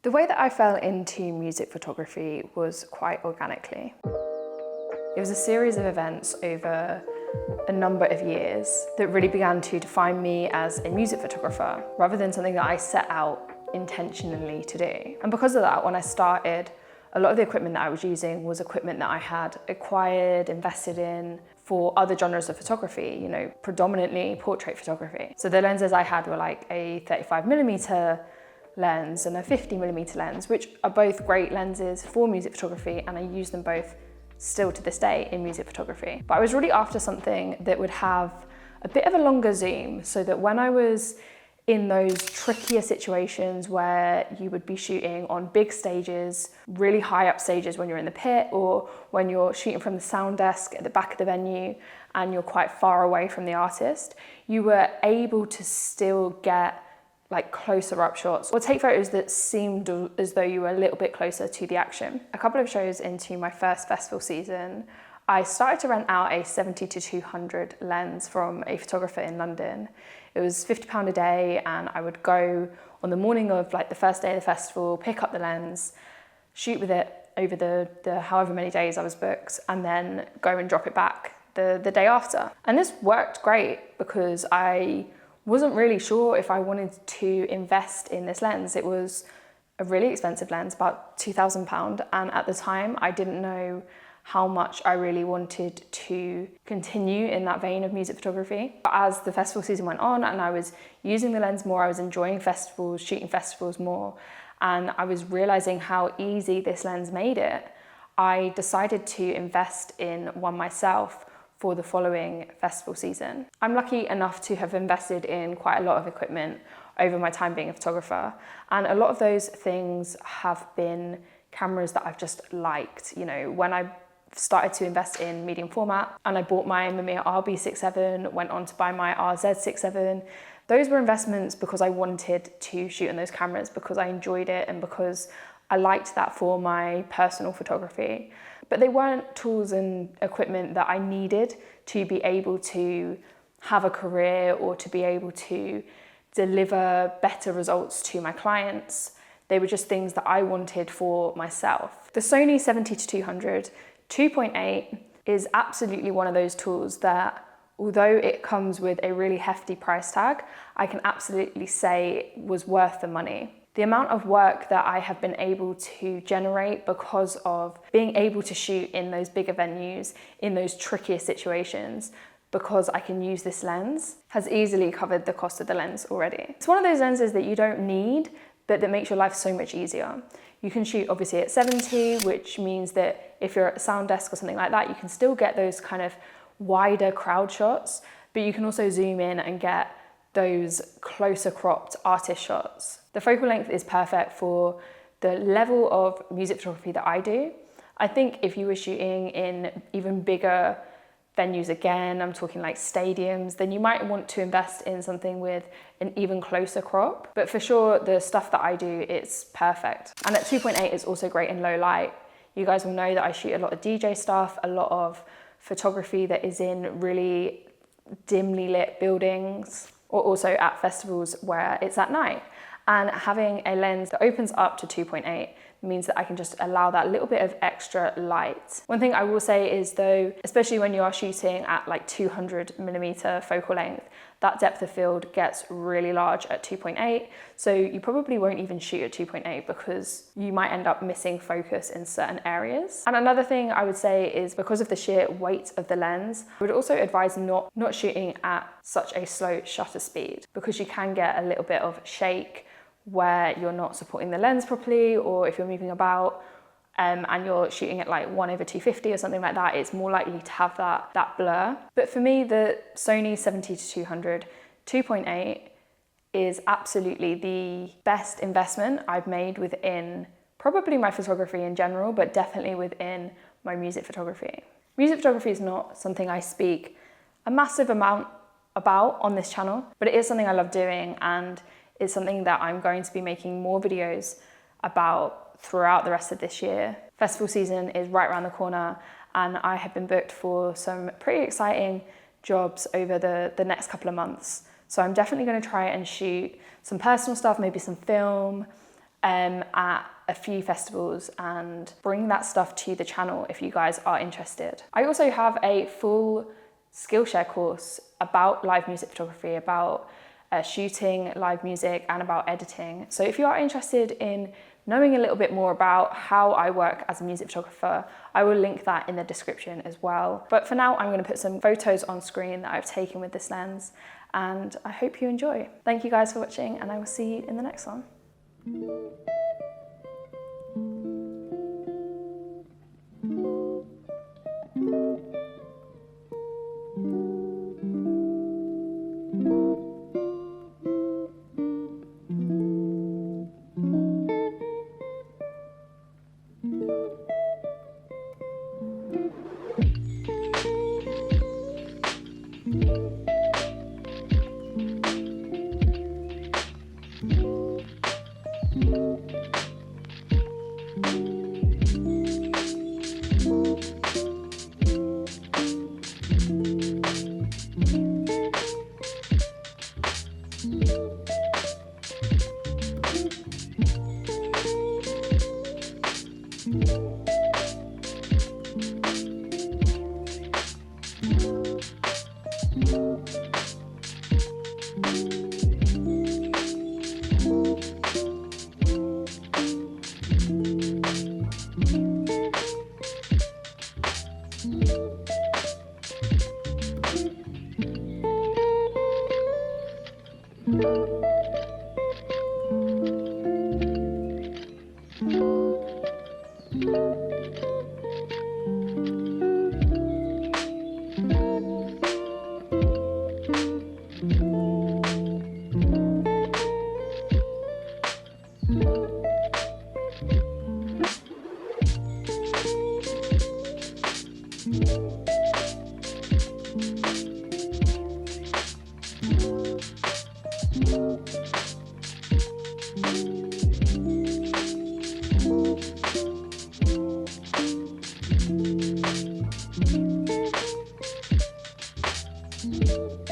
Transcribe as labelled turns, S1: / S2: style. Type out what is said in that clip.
S1: The way that I fell into music photography was quite organically. It was a series of events over a number of years that really began to define me as a music photographer, rather than something that I set out intentionally to do. And because of that, when I started, a lot of the equipment that I was using was equipment that I had acquired, invested in for other genres of photography, predominantly portrait photography. So the lenses I had were like a 35mm lens and a 50mm lens, which are both great lenses for music photography, and I use them both still to this day in music photography. But I was really after something that would have a bit of a longer zoom, so that when I was in those trickier situations where you would be shooting on big stages, really high up stages when you're in the pit, or when you're shooting from the sound desk at the back of the venue and you're quite far away from the artist, you were able to still get like closer up shots or take photos that seemed as though you were a little bit closer to the action. A couple of shows into my first festival season, I started to rent out a 70-200 lens from a photographer in London. It was £50 a day, and I would go on the morning of like the first day of the festival, pick up the lens, shoot with it over the however many days I was booked, and then go and drop it back the day after. And this worked great because I wasn't really sure if I wanted to invest in this lens. It was a really expensive lens, about £2,000, and at the time I didn't know how much I really wanted to continue in that vein of music photography. But as the festival season went on and I was using the lens more, I was enjoying festivals, shooting festivals more, and I was realizing how easy this lens made it, I decided to invest in one myself for the following festival season. I'm lucky enough to have invested in quite a lot of equipment over my time being a photographer, and a lot of those things have been cameras that I've just liked. When I started to invest in medium format and I bought my Mamiya RB67, went on to buy my RZ67, those were investments because I wanted to shoot on those cameras, because I enjoyed it and because I liked that for my personal photography. But they weren't tools and equipment that I needed to be able to have a career or to be able to deliver better results to my clients. They were just things that I wanted for myself. The Sony 70-200 2.8 is absolutely one of those tools that, although it comes with a really hefty price tag, I can absolutely say was worth the money. The amount of work that I have been able to generate because of being able to shoot in those bigger venues, in those trickier situations, because I can use this lens, has easily covered the cost of the lens already. It's one of those lenses that you don't need, but that makes your life so much easier. You can shoot obviously at 70, which means that if you're at a sound desk or something like that, you can still get those kind of wider crowd shots, but you can also zoom in and get those closer cropped artist shots. The focal length is perfect for the level of music photography that I do. I think if you were shooting in even bigger venues, again, I'm talking like stadiums, then you might want to invest in something with an even closer crop. But for sure, the stuff that I do, it's perfect. And at 2.8, it's also great in low light. You guys will know that I shoot a lot of DJ stuff, a lot of photography that is in really dimly lit buildings, or also at festivals where it's at night. And having a lens that opens up to 2.8 means that I can just allow that little bit of extra light. One thing I will say is though, especially when you are shooting at like 200mm focal length, that depth of field gets really large at 2.8. So you probably won't even shoot at 2.8 because you might end up missing focus in certain areas. And another thing I would say is because of the sheer weight of the lens, I would also advise not shooting at such a slow shutter speed, because you can get a little bit of shake where you're not supporting the lens properly, or if you're moving about and you're shooting at like 1/250 or something like that, it's more likely to have that blur. But for me, the Sony 70-200 2.8 is absolutely the best investment I've made within probably my photography in general, but definitely within my music photography. Music photography is not something I speak a massive amount about on this channel, but it is something I love doing, and it's something that I'm going to be making more videos about throughout the rest of this year. Festival season is right around the corner, and I have been booked for some pretty exciting jobs over the next couple of months. So I'm definitely going to try and shoot some personal stuff, maybe some film, at a few festivals and bring that stuff to the channel if you guys are interested. I also have a full Skillshare course about live music photography, about shooting live music and about editing. So if you are interested in knowing a little bit more about how I work as a music photographer, I will link that in the description as well. But for now, I'm going to put some photos on screen that I've taken with this lens, and I hope you enjoy. Thank you guys for watching, and I will see you in the next one.